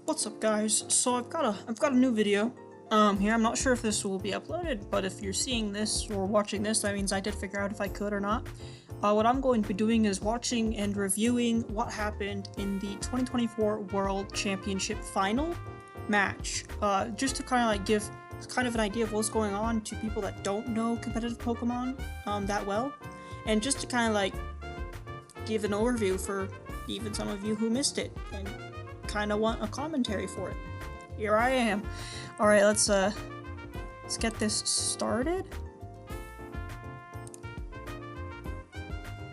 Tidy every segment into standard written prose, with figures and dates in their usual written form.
What's up, guys? So I've got a new video here. I'm not sure if this will be uploaded, but if you're seeing this or watching this, that means I did figure out if I could or not. What I'm going to be doing is watching and reviewing what happened in the 2024 World Championship final match. Just to kind of like give kind of an idea of what's going on to people that don't know competitive Pokemon that well, and just to kind of like give an overview for even some of you who missed it and kind of want a commentary for it. Here I am. All right, let's get this started.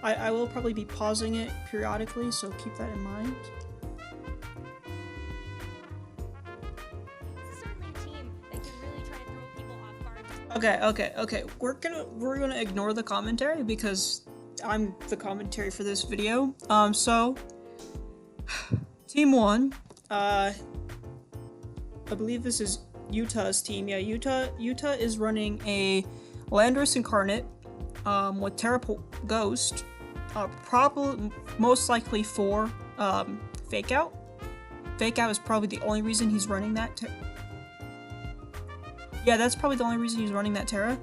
I will probably be pausing it periodically, so keep that in mind. It's a certain team that can really try to throw people off guard. Okay. We're gonna ignore the commentary because I'm the commentary for this video. So Team 1, I believe this is Utah's team. Yeah, Utah is running a Landorus Incarnate with Terra Ghost, probably most likely for Fake Out. Fake Out is probably the only reason he's running that. Yeah, that's probably the only reason he's running that Terra.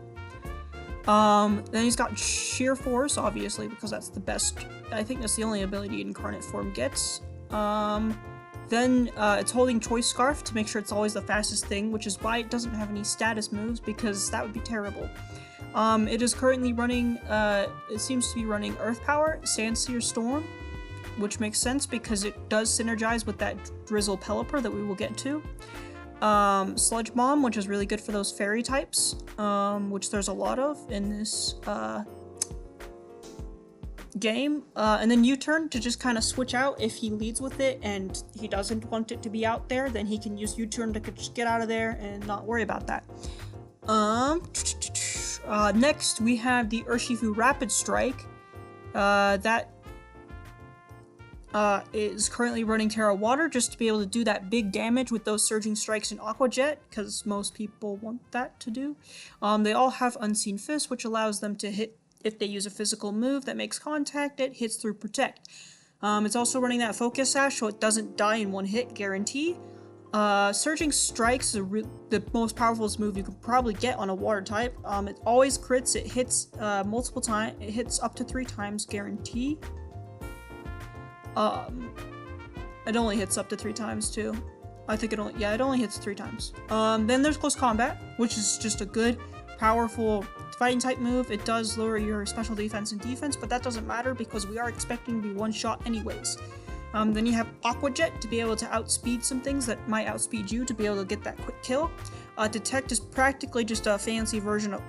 Then he's got Sheer Force, obviously, because that's the best. I think that's the only ability Incarnate form gets. Then it's holding Choice Scarf to make sure it's always the fastest thing, which is why it doesn't have any status moves, because that would be terrible. It is currently running, it seems to be running Earth Power, Sandseer Storm, which makes sense because it does synergize with that Drizzle Pelipper that we will get to. Sludge Bomb, which is really good for those fairy types, which there's a lot of in this, game, and then U-turn to just kind of switch out if he leads with it and he doesn't want it to be out there, then he can use U-turn to just get out of there and not worry about that. Next we have the Urshifu Rapid Strike, that is currently running Terra Water just to be able to do that big damage with those Surging Strikes in Aqua Jet, because most people want that to do. They all have Unseen Fist, which allows them to hit. If they use a physical move that makes contact, it hits through Protect. It's also running that Focus Sash, so it doesn't die in one hit, guarantee. Surging Strikes is the most powerful move you could probably get on a water type. It always crits, it hits multiple times, it hits up to 3 times, guarantee. It only hits up to 3 times too. I think it only hits 3 times. Then there's Close Combat, which is just a good, powerful fighting type move. It does lower your special defense and defense, but that doesn't matter because we are expecting to be one shot anyways. Then you have Aqua Jet to be able to outspeed some things that might outspeed you to be able to get that quick kill. Detect is practically just a fancy version of...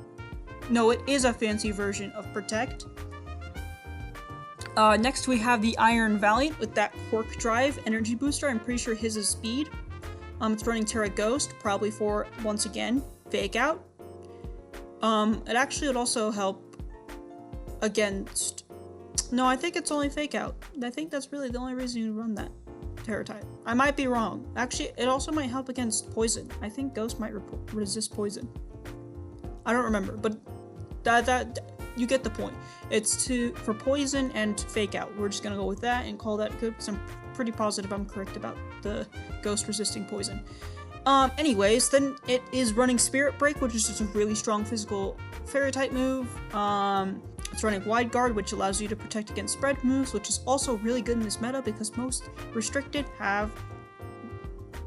No, it is a fancy version of Protect. Next we have the Iron Valiant with that Quirk Drive energy booster. I'm pretty sure his is speed. It's running Terra Ghost, probably for, once again, Fake Out. It actually would also help against... No, I think it's only Fake Out. I think that's really the only reason you run that Terra type. I might be wrong. Actually, it also might help against Poison. I think Ghost might resist Poison. I don't remember, but that you get the point. It's for Poison and Fake Out. We're just gonna go with that and call that good, because I'm pretty positive I'm correct about the Ghost resisting Poison. Anyways, then it is running Spirit Break, which is just a really strong physical fairy type move. It's running Wide Guard, which allows you to protect against spread moves, which is also really good in this meta because most restricted have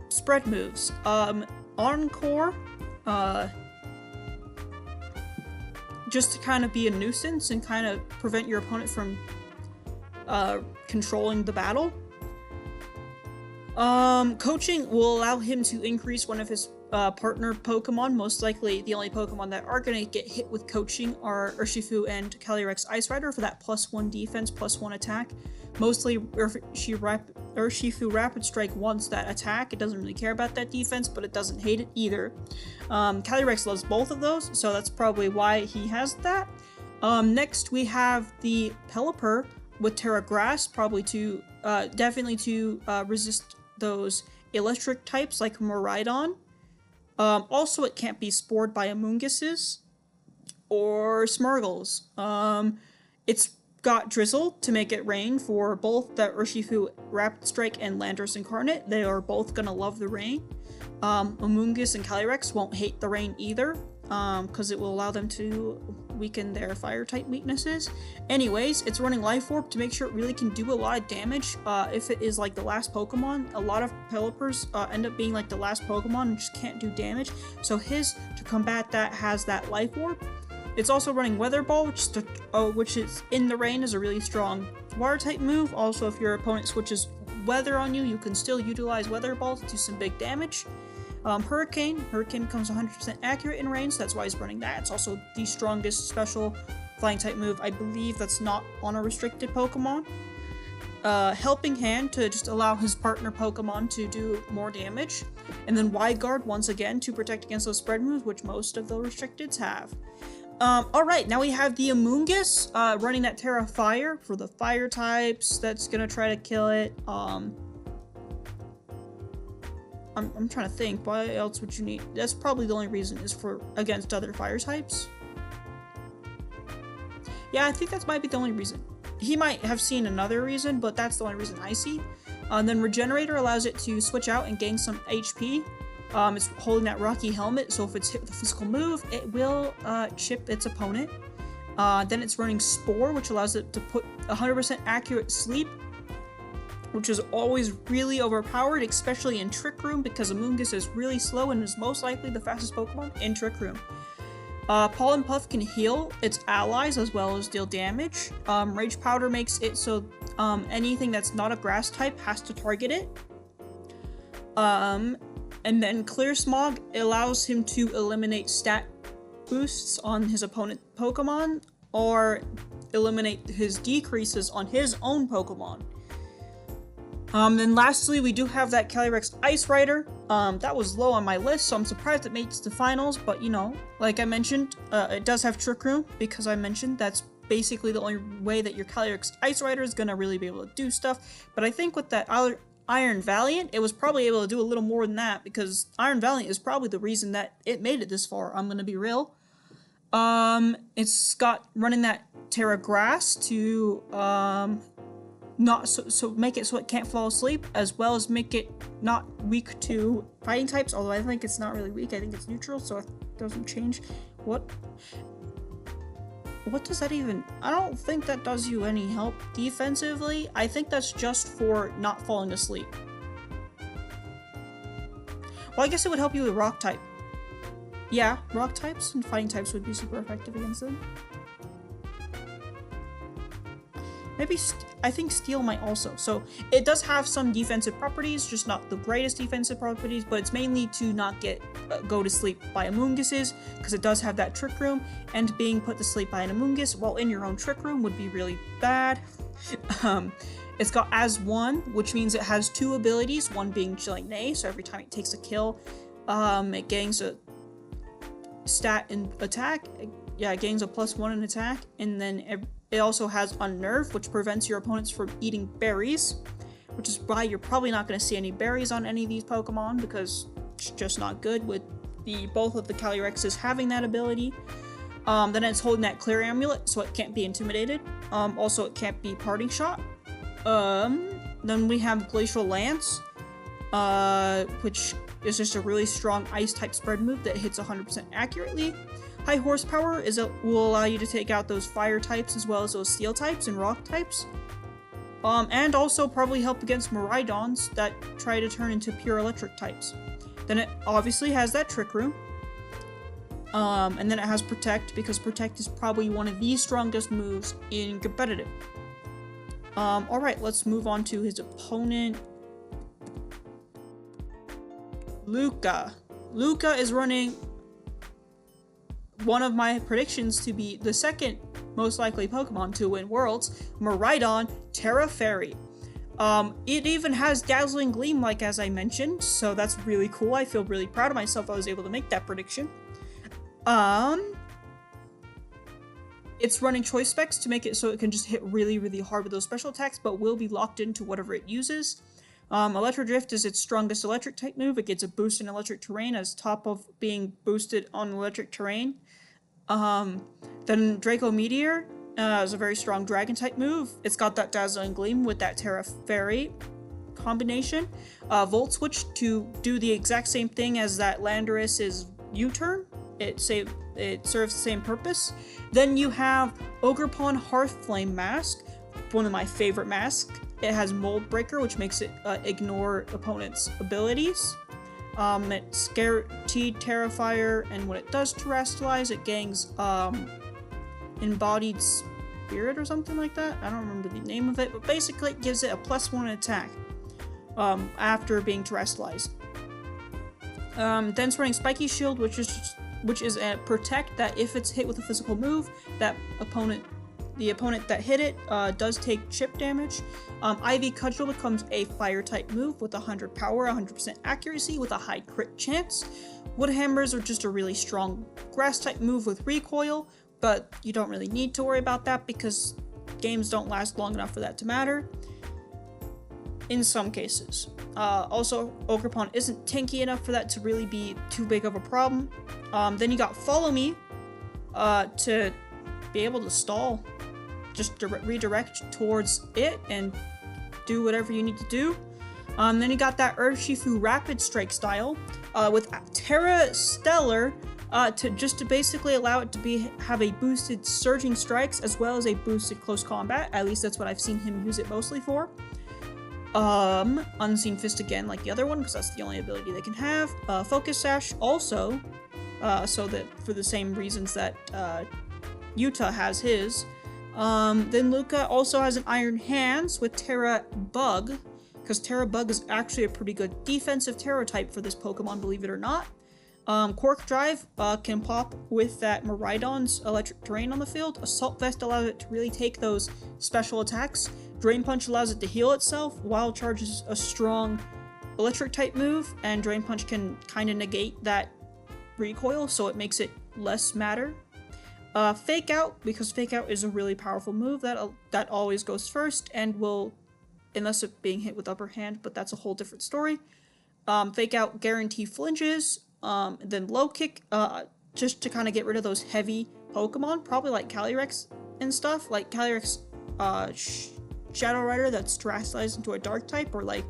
spread moves. Encore, just to kind of be a nuisance and kind of prevent your opponent from controlling the battle. Coaching will allow him to increase one of his partner Pokemon. Most likely the only Pokemon that are going to get hit with coaching are Urshifu and Calyrex Ice Rider for that +1 defense, +1 attack. Mostly Urshifu Rapid Strike wants that attack. It doesn't really care about that defense, but it doesn't hate it either. Calyrex loves both of those, so that's probably why he has that. Next we have the Pelipper with Terra Grass, probably to definitely to resist those electric types like Miraidon. Also, it can't be spored by Amoonguses or Smargles. It's got Drizzle to make it rain for both the Urshifu Rapid Strike and Landorus Incarnate. They are both gonna love the rain. Amoonguss and Calyrex won't hate the rain either, because it will allow them to weaken their fire type weaknesses. Anyways, it's running Life Orb to make sure it really can do a lot of damage. If it is like the last Pokemon, a lot of Pelipper's end up being like the last Pokemon and just can't do damage. So his, to combat that, has that Life Orb. It's also running Weather Ball, which is in the rain, is a really strong water type move. Also, if your opponent switches weather on you, you can still utilize Weather Ball to do some big damage. Hurricane becomes 100% accurate in rain, so that's why he's running that. It's also the strongest special flying type move, I believe, that's not on a restricted Pokemon. Helping Hand to just allow his partner Pokemon to do more damage. And then Wide Guard once again to protect against those spread moves, which most of the restricteds have. Alright, now we have the Amoonguss running that Terra Fire for the fire types. That's gonna try to kill it. I'm trying to think, why else would you need? That's probably the only reason, is for against other fire types. Yeah, I think that might be the only reason. He might have seen another reason, but that's the only reason I see. Then Regenerator allows it to switch out and gain some HP. It's holding that Rocky Helmet, so if it's hit with a physical move, it will chip its opponent. Then it's running Spore, which allows it to put 100% accurate sleep, which is always really overpowered, especially in Trick Room, because Amoonguss is really slow and is most likely the fastest Pokemon in Trick Room. Pollen Puff can heal its allies as well as deal damage. Rage Powder makes it so anything that's not a grass type has to target it. And then Clear Smog allows him to eliminate stat boosts on his opponent Pokemon, or eliminate his decreases on his own Pokemon. Then lastly, we do have that Calyrex Ice Rider. That was low on my list, so I'm surprised it makes the finals, but you know, like I mentioned, it does have Trick Room, because I mentioned that's basically the only way that your Calyrex Ice Rider is gonna really be able to do stuff. But I think with that Iron Valiant, it was probably able to do a little more than that, because Iron Valiant is probably the reason that it made it this far, I'm gonna be real. It's got running that Terra Grass to, not so make it so it can't fall asleep, as well as make it not weak to fighting types, although I think it's not really weak, I think it's neutral, so it doesn't change. What does that even... I don't think that does you any help defensively. I think that's just for not falling asleep. Well, I guess it would help you with rock type. Yeah, rock types and fighting types would be super effective against them. Maybe, I think Steel might also. So, it does have some defensive properties, just not the greatest defensive properties, but it's mainly to not get go to sleep by Amoongusses, because it does have that Trick Room, and being put to sleep by an Amoonguss while in your own Trick Room would be really bad. It's got As One, which means it has two abilities, one being Chilling Neigh, so every time it takes a kill, it gains a stat in attack. Yeah, it gains a +1 in attack, and then it also has Unnerve, which prevents your opponents from eating berries, which is why you're probably not going to see any berries on any of these Pokemon, because it's just not good with both of the Calyrexes having that ability. Then it's holding that Clear Amulet, so it can't be intimidated. Also, it can't be Parting Shot. Then we have Glacial Lance, which is just a really strong Ice-type spread move that hits 100% accurately. High Horsepower will allow you to take out those fire types as well as those steel types and rock types. And also probably help against Miraidons that try to turn into pure electric types. Then it obviously has that Trick Room. And then it has Protect, because Protect is probably one of the strongest moves in competitive. Alright, let's move on to his opponent. Luca. Luca is running one of my predictions to be the second most likely Pokemon to win Worlds, Miraidon Terra Fairy. It even has Dazzling Gleam, like as I mentioned, so that's really cool. I feel really proud of myself I was able to make that prediction. It's running Choice Specs to make it so it can just hit really, really hard with those special attacks, but will be locked into whatever it uses. Electro Drift is its strongest electric type move. It gets a boost in electric terrain as top of being boosted on electric terrain. Then Draco Meteor It's a very strong dragon type move. It's got that Dazzling Gleam with that Terra Fairy combination. Volt Switch to do the exact same thing as that Landorus's U-turn. It serves the same purpose. Then you have Ogerpon Hearthflame Mask, one of my favorite masks. It has Mold Breaker, which makes it ignore opponents' abilities. It's guaranteed Terrifier, and when it does Terrestrialize, it gains Embodied Spirit or something like that. I don't remember the name of it, but basically it gives it a +1 attack after being Terrestrialized. Then it's running Spiky Shield, which is a protect that if it's hit with a physical move, the opponent that hit it does take chip damage. Ivy Cudgel becomes a fire type move with 100 power, 100% accuracy with a high crit chance. Wood Hammers are just a really strong grass type move with recoil, but you don't really need to worry about that because games don't last long enough for that to matter. In some cases. Also, Ogerpon isn't tanky enough for that to really be too big of a problem. Then you got Follow Me to be able to stall. Just redirect towards it and do whatever you need to do. Then you got that Urshifu Rapid Strike style with Terra Stellar to basically allow it to have a boosted Surging Strikes as well as a boosted Close Combat. At least that's what I've seen him use it mostly for. Unseen Fist again, like the other one, because that's the only ability they can have. Focus Sash also, so that for the same reasons that Yuta has his. Then Luca also has an Iron Hands with Terra Bug, because Terra Bug is actually a pretty good defensive Terra type for this Pokemon, believe it or not. Quark Drive can pop with that Miraidon's Electric Terrain on the field. Assault Vest allows it to really take those special attacks. Drain Punch allows it to heal itself. Wild Charge is a strong electric type move, and Drain Punch can kind of negate that recoil, so it makes it less matter. Fake Out, because Fake Out is a really powerful move that always goes first and will, unless it's being hit with upper hand, but that's a whole different story. Fake Out guarantee flinches. Then Low Kick, just to kind of get rid of those heavy Pokemon, probably like Calyrex and stuff, like Calyrex Shadow Rider that's terrestrialized into a Dark type, or like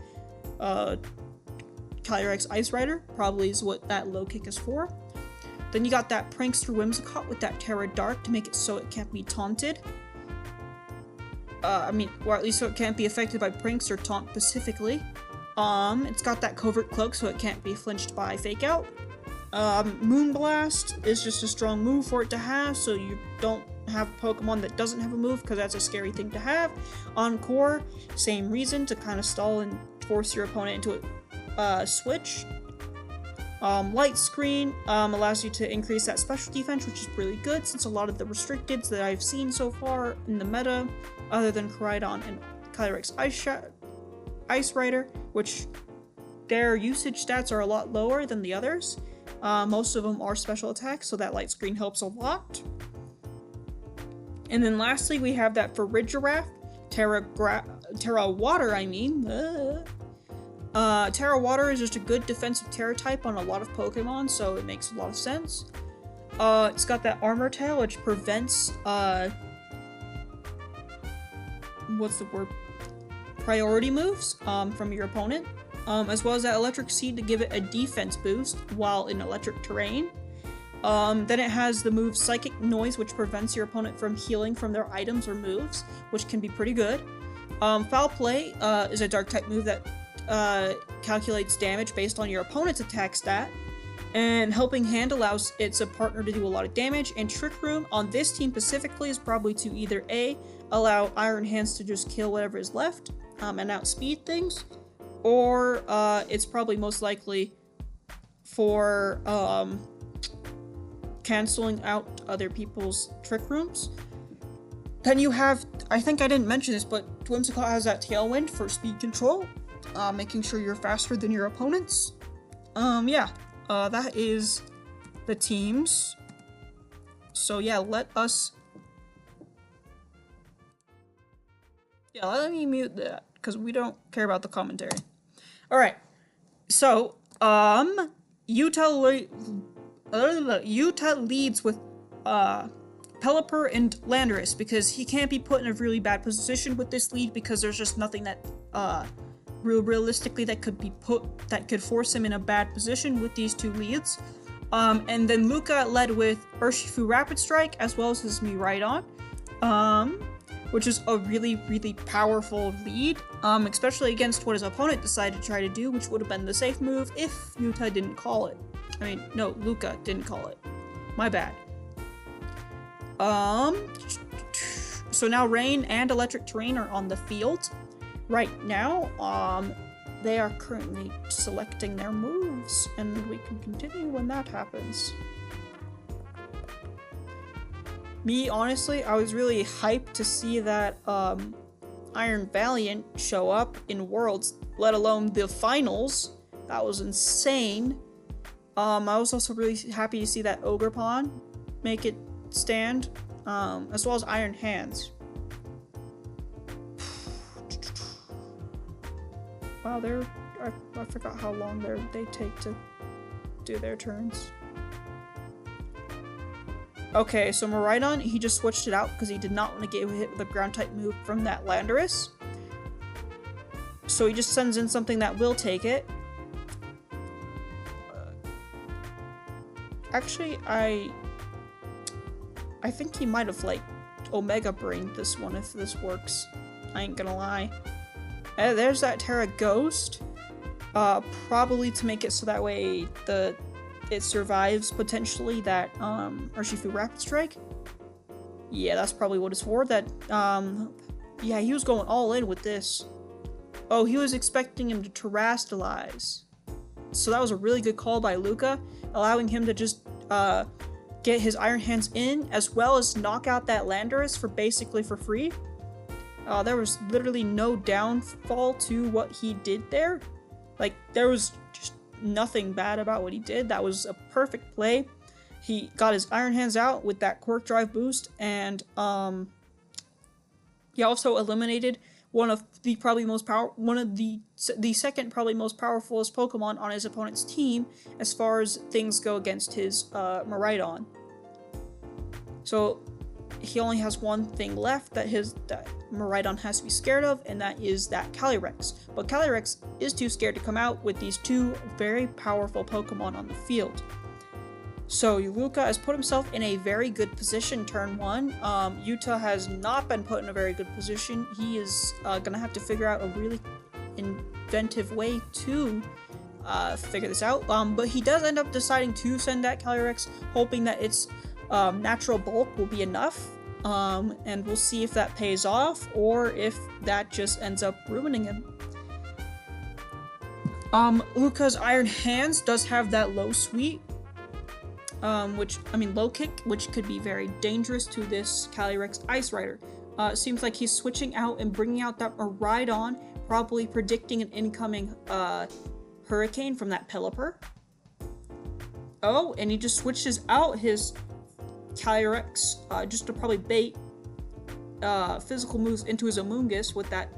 Calyrex Ice Rider, probably is what that Low Kick is for. Then you got that Prankster Whimsicott with that Terra Dark to make it so it can't be taunted. Or at least so it can't be affected by pranks or taunt specifically. It's got that Covert Cloak so it can't be flinched by Fake Out. Moonblast is just a strong move for it to have, so you don't have a Pokemon that doesn't have a move, because that's a scary thing to have. Encore, same reason, to kind of stall and force your opponent into a switch. Light Screen allows you to increase that special defense, which is really good, since a lot of the restricteds that I've seen so far in the meta, other than Koraidon and Calyrex Ice Rider, which their usage stats are a lot lower than the others. Most of them are special attacks, so that Light Screen helps a lot. And then lastly, we have that for Farigiraf, Terra Water, Terra Water is just a good defensive Terra type on a lot of Pokemon, so it makes a lot of sense. It's got that Armor Tail, which prevents, priority moves, from your opponent. As well as that Electric Seed to give it a defense boost while in electric terrain. Then it has the move Psychic Noise, which prevents your opponent from healing from their items or moves, which can be pretty good. Foul Play is a Dark type move that calculates damage based on your opponent's attack stat. And Helping Hand allows its a partner to do a lot of damage. And Trick Room on this team specifically is probably to either A, allow Iron Hands to just kill whatever is left and outspeed things, or it's probably most likely for canceling out other people's Trick Rooms. Then you have, I think I didn't mention this, but Whimsicott has that Tailwind for speed control, making sure you're faster than your opponents. That is the teams. So yeah, let me mute that, because we don't care about the commentary. Alright, so, Utah leads with, Pelipper and Landorus, because he can't be put in a really bad position with this lead because there's just nothing that realistically that could force him in a bad position with these two leads. And then Luca led with Urshifu Rapid Strike as well as his Miraidon, which is a really, really powerful lead, especially against what his opponent decided to try to do, which would have been the safe move if Yuta didn't call it. I mean, no, Luca didn't call it. My bad. So now Rain and Electric Terrain are on the field. Right now, they are currently selecting their moves, and we can continue when that happens. Me, honestly, I was really hyped to see that Iron Valiant show up in Worlds, let alone the finals. That was insane. I was also really happy to see that Ogerpon make it stand, as well as Iron Hands. Wow, I forgot how long they take to do their turns. Okay, so Miraidon, he just switched it out because he did not want to get hit with a ground-type move from that Landorus. So he just sends in something that will take it. Actually, I think he might have, like, Omega Brained this one if this works. I ain't gonna lie. There's that Terra Ghost. Probably to make it so that way it survives potentially that Urshifu Rapid Strike. Yeah, that's probably what it's for. That yeah, he was going all in with this. Oh, he was expecting him to terrestrialize. So that was a really good call by Luca, allowing him to just get his Iron Hands in, as well as knock out that Landorus for free. There was literally no downfall to what he did there. Like, there was just nothing bad about what he did. That was a perfect play. He got his Iron Hands out with that Quirk Drive boost, and he also eliminated one of the second probably most powerfulest Pokemon on his opponent's team as far as things go against his Miraidon. So he only has one thing left that Miraidon has to be scared of, and that is that Calyrex. But Calyrex is too scared to come out with these two very powerful Pokemon on the field. So Luca has put himself in a very good position turn one. Yuta has not been put in a very good position. He is gonna have to figure out a really inventive way to figure this out. But he does end up deciding to send that Calyrex, hoping that its natural bulk will be enough. And we'll see if that pays off or if that just ends up ruining him. Luca's Iron Hands does have that low sweep. Low kick, which could be very dangerous to this Calyrex Ice Rider. It seems like he's switching out and bringing out that Miraidon, probably predicting an incoming Hurricane from that Pelipper. Oh, and he just switches out his Calyrex just to probably bait physical moves into his Amoonguss with that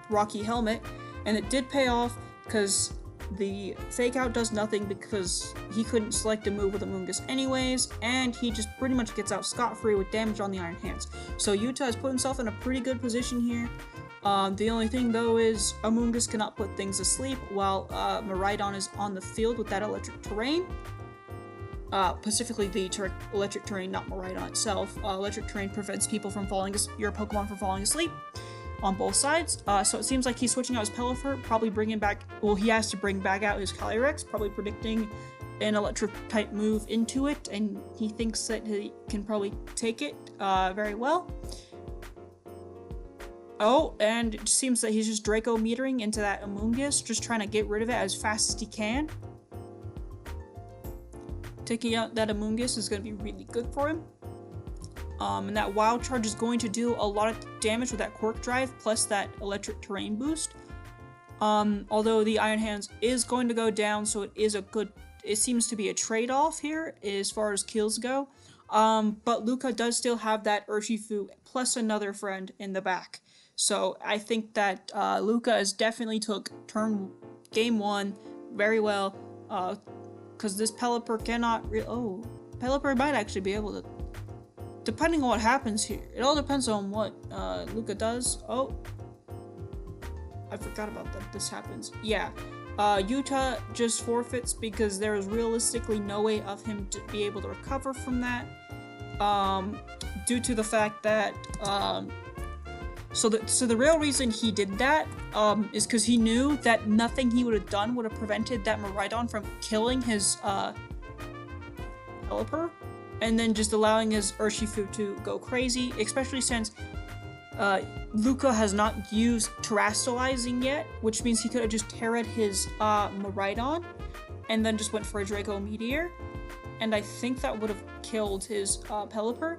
Rocky Helmet, and it did pay off because the Fake Out does nothing because he couldn't select a move with Amoonguss anyways, and he just pretty much gets out scot-free with damage on the Iron Hands. So Yuta has put himself in a pretty good position here. The only thing though is Amoonguss cannot put things asleep while Miraidon is on the field with that Electric Terrain. Specifically the Electric Terrain, not Miraidon itself. Electric Terrain prevents your Pokemon from falling asleep on both sides. So it seems like he's switching out his Pelipper, probably bringing back, he has to bring back out his Calyrex, probably predicting an electric type move into it, and he thinks that he can probably take it very well. Oh, and it seems that he's just Draco metering into that Amoonguss, just trying to get rid of it as fast as he can. Taking out that Amoonguss is going to be really good for him. And that Wild Charge is going to do a lot of damage with that Quirk Drive, plus that Electric Terrain boost. Although the Iron Hands is going to go down, so it seems to be a trade-off here as far as kills go. But Luca does still have that Urshifu plus another friend in the back. So I think that Luca has definitely took game one very well, because this Pelipper cannot Pelipper might actually be able to depending on what happens here, it all depends on what Luca does. Oh, I forgot about that. This happens. Yeah. Utah just forfeits because there is realistically no way of him to be able to recover from that. Due to the fact that so the real reason he did that is because he knew that nothing he would have done would have prevented that Miraidon from killing his Pelipper, and then just allowing his Urshifu to go crazy, especially since Luca has not used Terastallizing yet, which means he could have just Terra'd his Miraidon and then just went for a Draco Meteor, and I think that would have killed his Pelipper.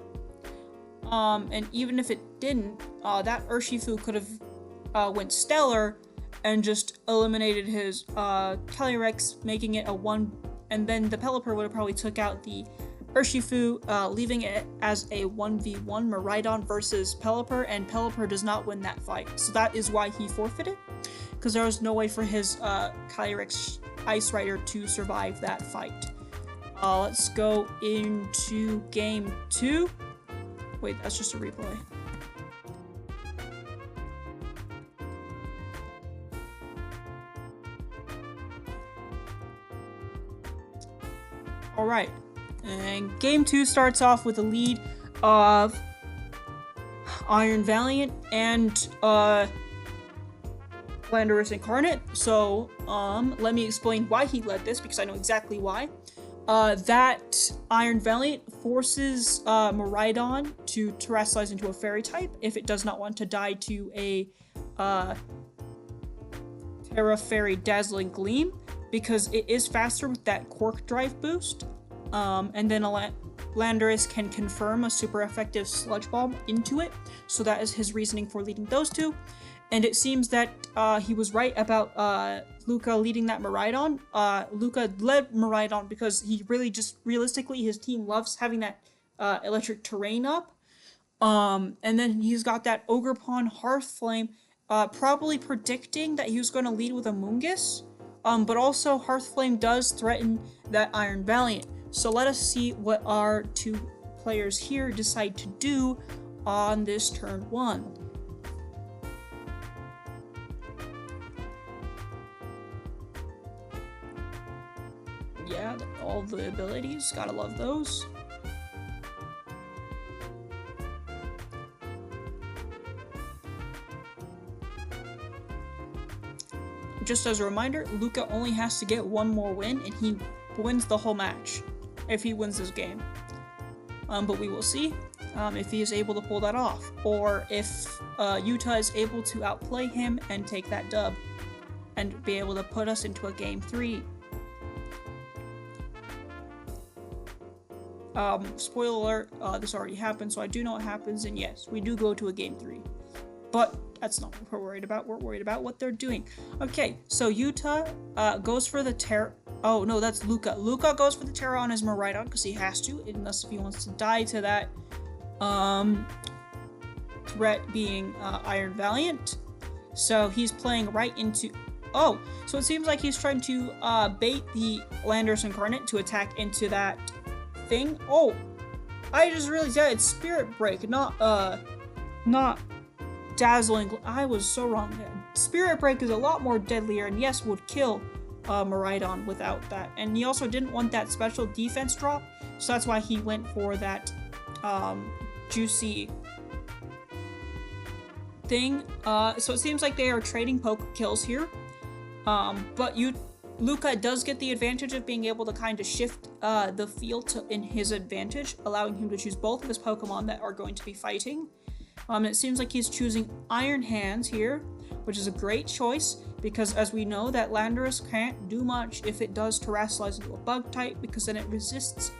And even if it didn't, that Urshifu could have went Stellar and just eliminated his Calyrex, making it a 1, and then the Pelipper would have probably took out the Urshifu, leaving it as a 1v1 Miraidon versus Pelipper, and Pelipper does not win that fight. So that is why he forfeited, because there was no way for his Calyrex Ice Rider to survive that fight. Let's go into game 2. Wait, that's just a replay. Alright, and game 2 starts off with a lead of Iron Valiant and Landorus Incarnate. So, let me explain why he led this, because I know exactly why. That Iron Valiant forces Miraidon to Terastallize into a Fairy type if it does not want to die to a Terra Fairy Dazzling Gleam, because it is faster with that Quark Drive boost, and then Landorus can confirm a super effective Sludge Bomb into it, so that is his reasoning for leading those two. And it seems that he was right about Luca leading that Miraidon. Luca led Miraidon because he really just, realistically, his team loves having that electric terrain up. And then he's got that Ogerpon Hearthflame, probably predicting that he was going to lead with a Mungus. But also Hearthflame does threaten that Iron Valiant. So let us see what our two players here decide to do on this turn 1. Yeah, all the abilities, gotta love those. Just as a reminder, Luca only has to get one more win and he wins the whole match if he wins this game. But we will see if he is able to pull that off, or if Utah is able to outplay him and take that dub and be able to put us into a game 3. Spoiler alert, this already happened, so I do know what happens, and yes, we do go to a game 3. But that's not what we're worried about. We're worried about what they're doing. Okay, so Utah goes for the Terra. Oh, no, that's Luca. Luca goes for the Terra on his Miraidon because he has to, unless if he wants to die to that threat being Iron Valiant. So he's playing right into... Oh, so it seems like he's trying to bait the Landorus Incarnate to attack into that thing. Oh, I just realized that it's Spirit Break, not Dazzling. I was so wrong. Spirit Break is a lot more deadlier, and yes, would kill Miraidon without that. And he also didn't want that special defense drop, so that's why he went for that juicy thing. So it seems like they are trading poke kills here. But Luca does get the advantage of being able to kind of shift the field in his advantage, allowing him to choose both of his Pokemon that are going to be fighting. It seems like he's choosing Iron Hands here, which is a great choice, because as we know, that Landorus can't do much if it does Terastallize into a Bug type, because then it resists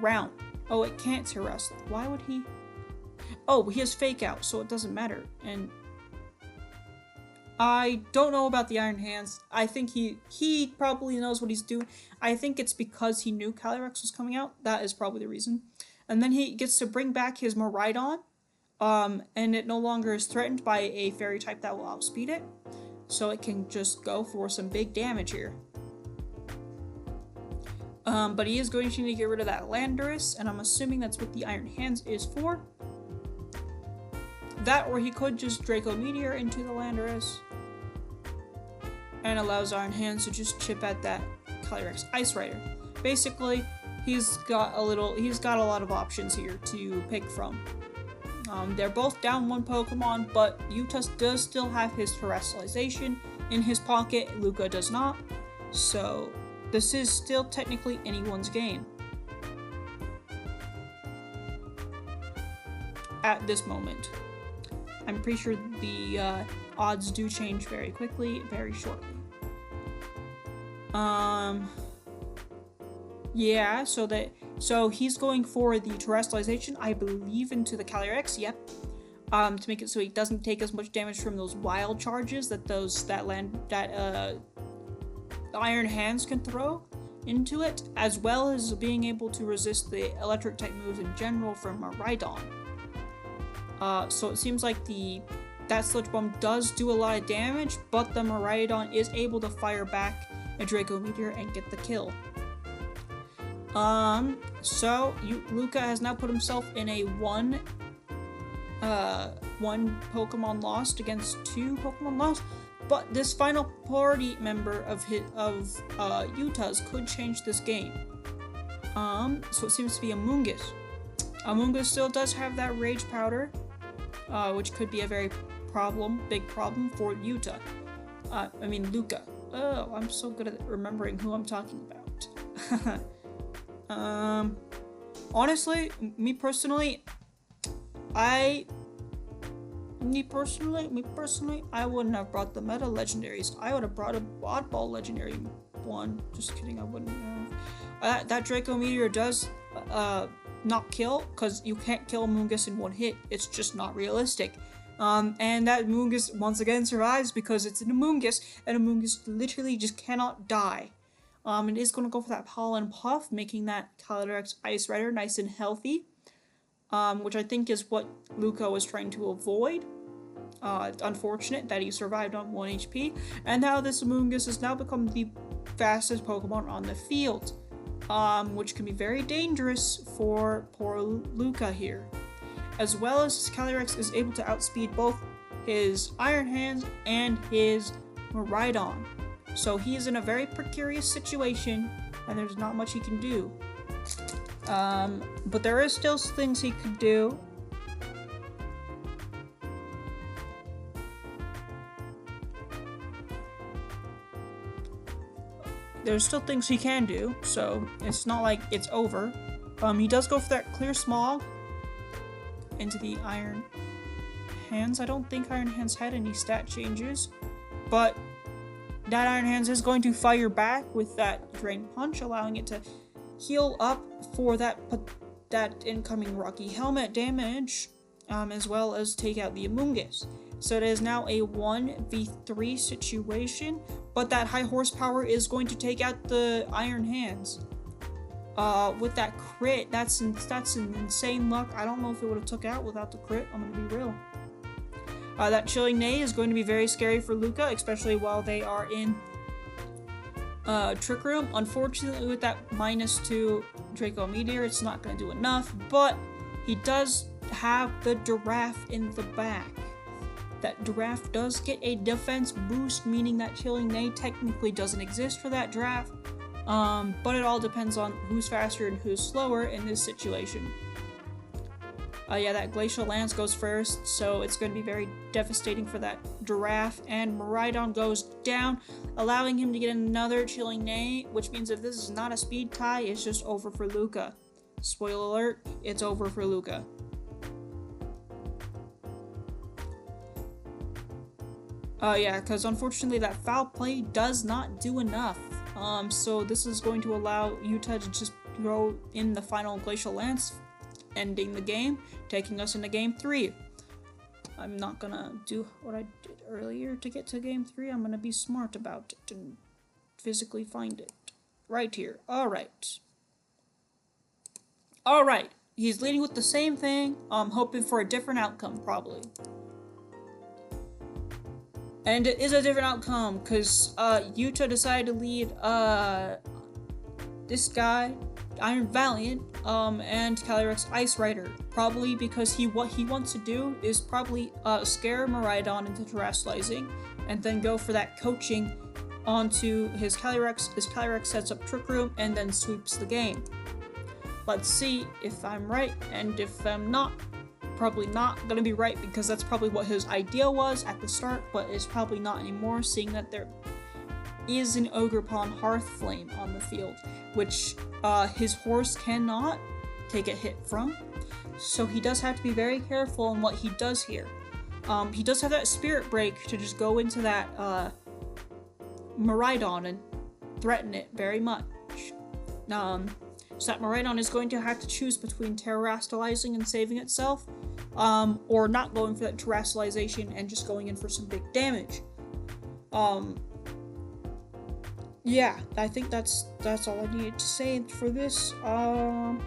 Ground. Oh, it can't Terastallize. Why would he? Oh, he has Fake Out, so it doesn't matter. And I don't know about the Iron Hands. I think he probably knows what he's doing. I think it's because he knew Calyrex was coming out. That is probably the reason. And then he gets to bring back his Miraidon. And it no longer is threatened by a Fairy type that will outspeed it, so it can just go for some big damage here. But he is going to need to get rid of that Landorus, and I'm assuming that's what the Iron Hands is for. That, or he could just Draco Meteor into the Landorus and allows Iron Hands to just chip at that Calyrex Ice Rider. Basically, he's got a lot of options here to pick from. They're both down one Pokemon, but Yuta does still have his Terrestrialization in his pocket. Luca does not. So this is still technically anyone's game at this moment. I'm pretty sure the odds do change very quickly, very shortly. Yeah, so he's going for the Terrestrialization, I believe, into the Calyrex, yep. To make it so he doesn't take as much damage from those wild charges that Iron Hands can throw into it, as well as being able to resist the electric type moves in general from Miraidon. So it seems like that Sludge Bomb does do a lot of damage, but the Miraidon is able to fire back a Draco Meteor and get the kill. Luca has now put himself in a one Pokemon lost against 2 Pokemon lost, but this final party member of Yuta's could change this game. So it seems to be Amoonguss. Amoonguss still does have that Rage Powder, which could be a very big problem for Luca. Oh, I'm so good at remembering who I'm talking about. Honestly, me personally, I wouldn't have brought the Meta Legendaries. I would have brought a Oddball Legendary one. Just kidding, I wouldn't have. That Draco Meteor does not kill, because you can't kill Amoonguss in one hit. It's just not realistic. And that Amoonguss once again survives because it's an Amoonguss, and Amoonguss literally just cannot die. It is going to go for that Pollen Puff, making that Calyrex Ice Rider nice and healthy, which I think is what Luca was trying to avoid. It's unfortunate that he survived on 1 HP, and now this Amoonguss has now become the fastest Pokemon on the field, which can be very dangerous for poor Luca here. As well as Calyrex is able to outspeed both his Iron Hands and his Miraidon. So he is in a very precarious situation, and there's not much he can do. But there is still things he could do. There's still things he can do, so it's not like it's over. He does go for that Clear Smog into the Iron Hands. I don't think Iron Hands had any stat changes, but that Iron Hands is going to fire back with that Drain Punch, allowing it to heal up for that incoming Rocky Helmet damage, as well as take out the Amoonguss. So it is now a 1v3 situation, but that high horsepower is going to take out the Iron Hands. With that crit, that's an insane luck. I don't know if it would have took out without the crit, I'm gonna be real. That Chilling Neigh is going to be very scary for Luca, especially while they are in Trick Room. Unfortunately, with that -2 Draco Meteor, it's not going to do enough, but he does have the Giraffe in the back. That Giraffe does get a defense boost, meaning that Chilling Neigh technically doesn't exist for that Giraffe, but it all depends on who's faster and who's slower in this situation. Yeah, that Glacial Lance goes first, so it's going to be very devastating for that Giraffe, and Miraidon goes down, allowing him to get another Chilling Neigh, which means if this is not a speed tie, it's just over for Luca. Spoiler alert, it's over for Luca. Yeah, because unfortunately that Foul Play does not do enough. So this is going to allow Yuta to just throw in the final Glacial Lance, ending the game, taking us into Game 3. I'm not gonna do what I did earlier to get to Game 3. I'm gonna be smart about it and physically find it. Right here. Alright. Alright. He's leading with the same thing. I'm hoping for a different outcome, probably. And it is a different outcome, because Yuta decided to lead this guy, Iron Valiant, and Calyrex Ice Rider. Probably because what he wants to do is probably scare Miraidon into terrestrializing, and then go for that coaching onto his Calyrex. His Calyrex sets up Trick Room and then sweeps the game. Let's see if I'm right, and if I'm not, probably not gonna be right, because that's probably what his idea was at the start, but it's probably not anymore, seeing that there is an Ogerpon Hearthflame on the field, which his horse cannot take a hit from, so he does have to be very careful on what he does here. He does have that Spirit Break to just go into that Miraidon and threaten it very much. So that Miraidon is going to have to choose between terrestrializing and saving itself, or not going for that terrestrialization and just going in for some big damage. Yeah, I think that's all I needed to say for this. I'm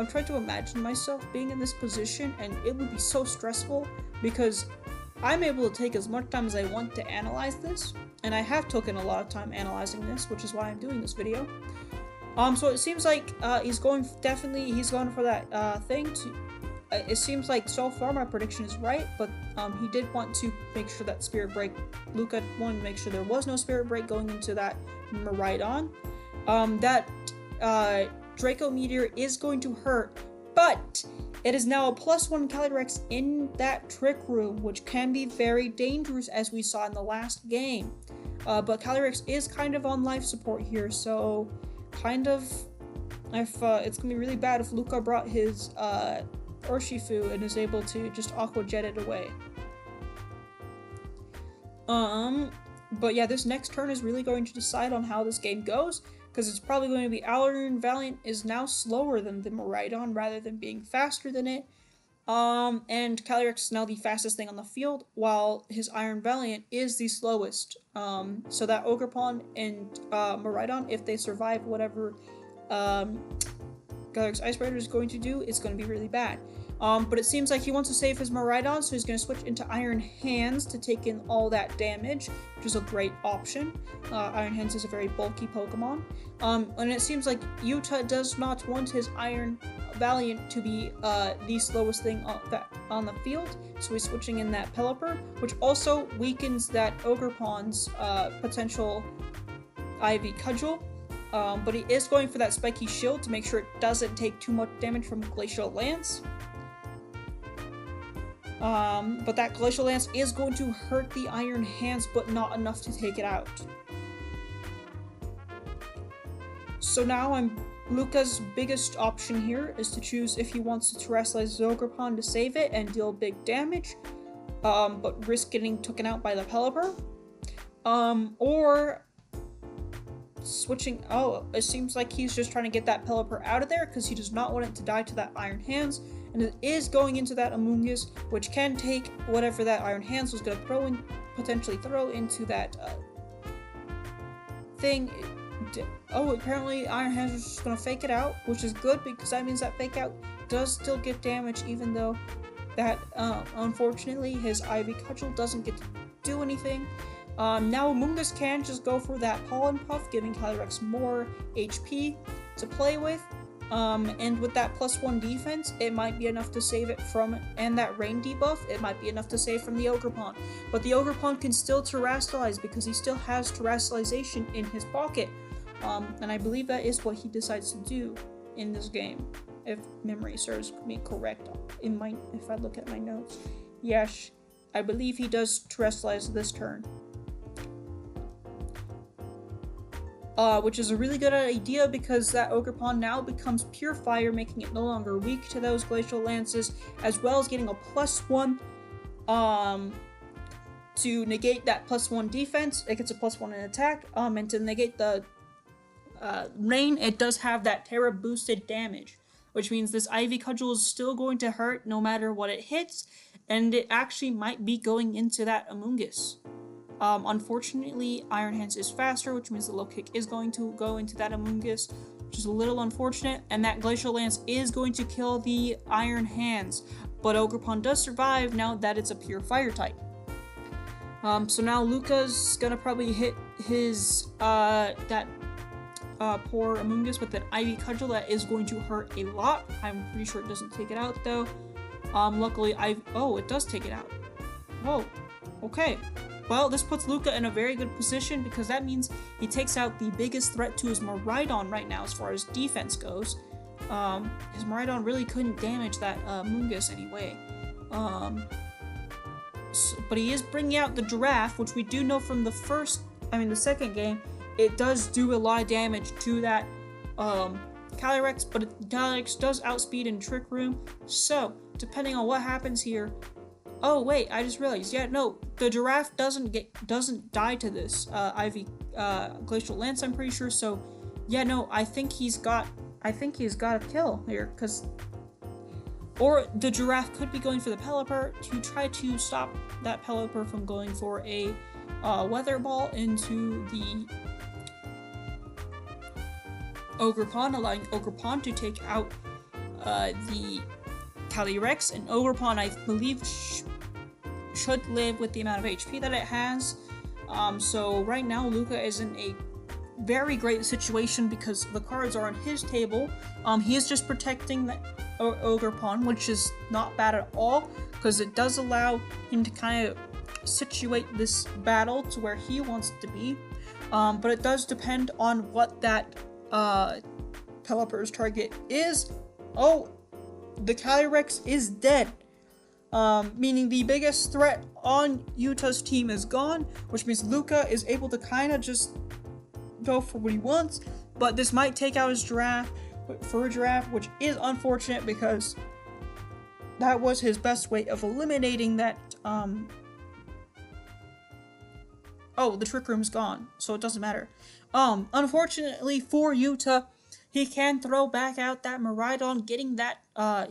trying to imagine myself being in this position, and it would be so stressful, because I'm able to take as much time as I want to analyze this, and I have taken a lot of time analyzing this, which is why I'm doing this video. So it seems like he's going for that thing to. It seems like so far my prediction is right, but he did want to make sure that Spirit Break. Luca wanted to make sure there was no Spirit Break going into that Miraidon. That Draco Meteor is going to hurt, but it is now a +1 Calyrex in that Trick Room, which can be very dangerous, as we saw in the last game. But Calyrex is kind of on life support here, so kind of, if it's gonna be really bad if Luca brought his Urshifu and is able to just Aqua Jet it away. But yeah, this next turn is really going to decide on how this game goes, because it's probably going to be Iron Valiant is now slower than the Miraidon rather than being faster than it. And Calyrex is now the fastest thing on the field, while his Iron Valiant is the slowest. So that Ogerpon and Miraidon, if they survive whatever Calyrex Ice Rider is going to do, it's going to be really bad. But it seems like he wants to save his Miraidon, so he's going to switch into Iron Hands to take in all that damage, which is a great option. Iron Hands is a very bulky Pokemon. And it seems like Yuta does not want his Iron Valiant to be the slowest thing on the field, so he's switching in that Pelipper, which also weakens that Ogerpon's potential Ivy Cudgel. But he is going for that Spiky Shield to make sure it doesn't take too much damage from Glacial Lance. But that Glacial Lance is going to hurt the Iron Hands, but not enough to take it out. So now Luca's biggest option here is to choose if he wants to terrestrialize Ogerpon to save it and deal big damage, but risk getting taken out by the Pelipper. Or switching. Oh, it seems like he's just trying to get that Pelipper out of there because he does not want it to die to that Iron Hands, and it is going into that Amoonguss, which can take whatever that Iron Hands was going to potentially throw into that thing. Oh, apparently Iron Hands was just going to fake it out, which is good because that means that fake out does still get damage, even though that unfortunately his Ivy Cudgel doesn't get to do anything. Now Amoonguss can just go for that Pollen Puff, giving Calyrex more HP to play with. And with that +1 defense, it might be enough to save it from, and that rain debuff, it might be enough to save from the Ogerpon. But the Ogerpon can still terrestrialize because he still has terrestrialization in his pocket. And I believe that is what he decides to do in this game, if memory serves me correct. If I look at my notes, yes, I believe he does terrestrialize this turn. Which is a really good idea because that Ogerpon now becomes Pure Fire, making it no longer weak to those Glacial Lances, as well as getting a +1 to negate that +1 defense. It gets a +1 in attack, and to negate the rain, it does have that Terra boosted damage, which means this Ivy Cudgel is still going to hurt no matter what it hits, and it actually might be going into that Amoonguss. Unfortunately, Iron Hands is faster, which means the low kick is going to go into that Amoonguss, which is a little unfortunate, and that Glacial Lance is going to kill the Iron Hands, but Ogerpon does survive now that it's a Pure Fire type. So now Luca's gonna probably hit his poor Amoonguss with an Ivy Cudgel that is going to hurt a lot. I'm pretty sure it doesn't take it out though. Luckily it does take it out. Whoa, okay. Well, this puts Luca in a very good position because that means he takes out the biggest threat to his Miraidon right now as far as defense goes. His Miraidon really couldn't damage that Amoonguss anyway. But he is bringing out the Giraffe, which we do know from the second game, it does do a lot of damage to that Calyrex, but Calyrex does outspeed in Trick Room, so depending on what happens here. Oh wait, I just realized, yeah, no, the Giraffe doesn't die to this Ivy Glacial Lance, I'm pretty sure, so yeah, no, I think he's got a kill here, or the Giraffe could be going for the Pelipper to try to stop that Pelipper from going for a Weather Ball into the Ogerpon, allowing Ogerpon to take out the Calyrex, and Ogerpon, I believe, should live with the amount of HP that it has. So right now, Luca is in a very great situation because the cards are on his table. He is just protecting the Ogerpon, which is not bad at all because it does allow him to kind of situate this battle to where he wants it to be. But it does depend on what that Pelipper's target is. Oh, the Calyrex is dead. Meaning the biggest threat on Utah's team is gone, which means Luca is able to kind of just go for what he wants, but this might take out his Giraffe for a Giraffe, which is unfortunate because that was his best way of eliminating that. Oh, the Trick Room's gone, so it doesn't matter. Unfortunately for Utah, he can throw back out that Miraidon, getting that,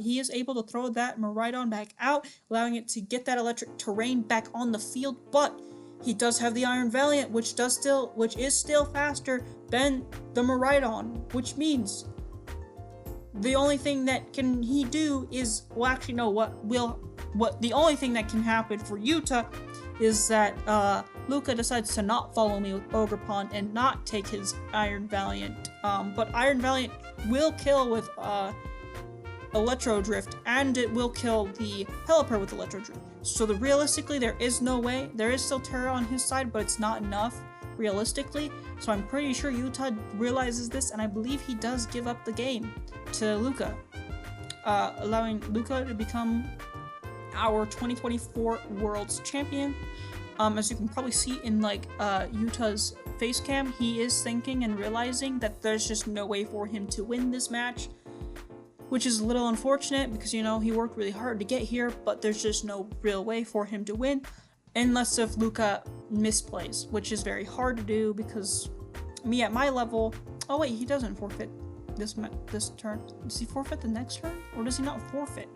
he is able to throw that Miraidon back out, allowing it to get that electric terrain back on the field, but he does have the Iron Valiant, which is still faster than the Miraidon, which means the only thing that he do is, well, actually no, the only thing that can happen for Utah is that Luca decides to not follow me with Ogerpon and not take his Iron Valiant. But Iron Valiant will kill with Electro Drift, and it will kill the Pelipper with Electro Drift. So realistically, there is no way. There is still Terra on his side, but it's not enough, realistically. So I'm pretty sure Utah realizes this, and I believe he does give up the game to Luca, allowing Luca to become our 2024 World's Champion. As you can probably see in Utah's face cam, he is thinking and realizing that there's just no way for him to win this match, which is a little unfortunate because, you know, he worked really hard to get here, but there's just no real way for him to win unless if Luca misplays, which is very hard to do because me at my level. Oh wait, he doesn't forfeit this turn. Does he forfeit the next turn, or does he not forfeit?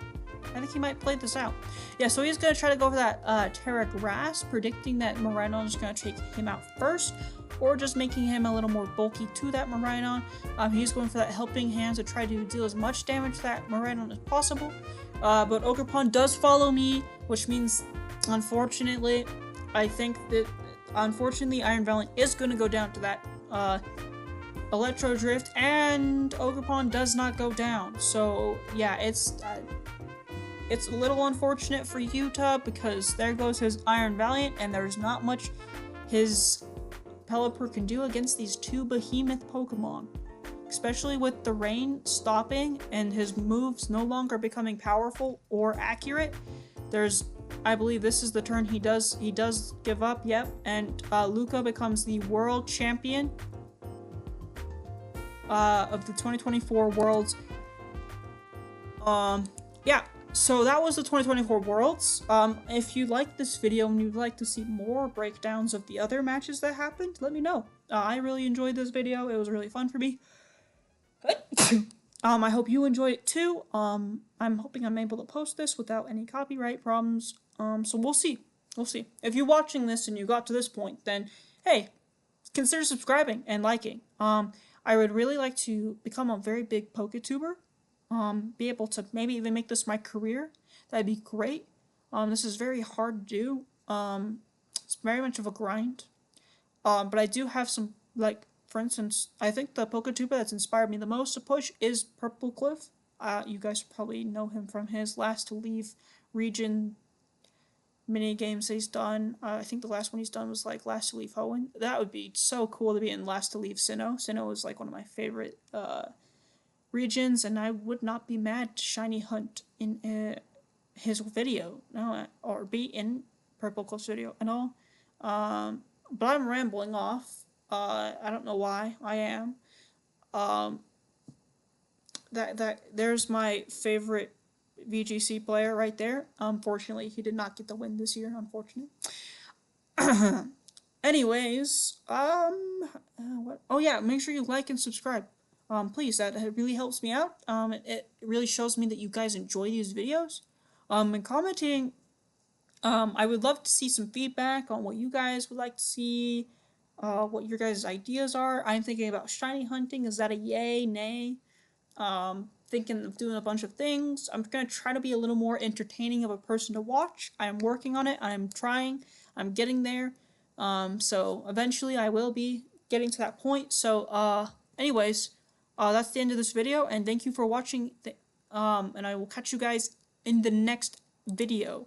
I think he might play this out. Yeah, so he's going to try to go for that Terra Grass, predicting that Miraidon is going to take him out first, or just making him a little more bulky to that Miraidon. He's going for that Helping Hand to try to deal as much damage to that Miraidon as possible. But Ogerpon does follow me, which means, unfortunately, Iron Valiant is going to go down to that Electro Drift, and Ogerpon does not go down. So, yeah, it's a little unfortunate for Utah because there goes his Iron Valiant, and there's not much his Pelipper can do against these two behemoth Pokemon. Especially with the rain stopping and his moves no longer becoming powerful or accurate. I believe this is the turn he does give up, yep, and Luca becomes the world champion of the 2024 Worlds. Yeah. So that was the 2024 Worlds. If you liked this video and you'd like to see more breakdowns of the other matches that happened, let me know. I really enjoyed this video. It was really fun for me. I hope you enjoyed it too. I'm hoping I'm able to post this without any copyright problems. So we'll see. We'll see. If you're watching this and you got to this point, then hey, consider subscribing and liking. I would really like to become a very big PokeTuber. Be able to maybe even make this my career. That'd be great. This is very hard to do. It's very much of a grind. But I do have some, like, for instance, I think the Poketuber that's inspired me the most to push is Purple Cliff. You guys probably know him from his Last to Leave region mini games that he's done. I think the last one he's done was like Last to Leave Hoenn. That would be so cool to be in Last to Leave Sinnoh. Sinnoh is like one of my favorite regions, and I would not be mad to shiny hunt in his video, no, or be in Purple Cliff's video and all. But I'm rambling off. I don't know why I am. Um, that there's my favorite VGC player right there. Unfortunately, he did not get the win this year. Unfortunately. Anyways, what? Oh yeah, make sure you like and subscribe. Please, that really helps me out. It really shows me that you guys enjoy these videos. And commenting. I would love to see some feedback on what you guys would like to see. What your guys' ideas are. I'm thinking about shiny hunting. Is that a yay, nay? Thinking of doing a bunch of things. I'm gonna try to be a little more entertaining of a person to watch. I'm working on it. I'm trying. I'm getting there. So eventually I will be getting to that point. So, anyways, that's the end of this video, and thank you for watching. And I will catch you guys in the next video.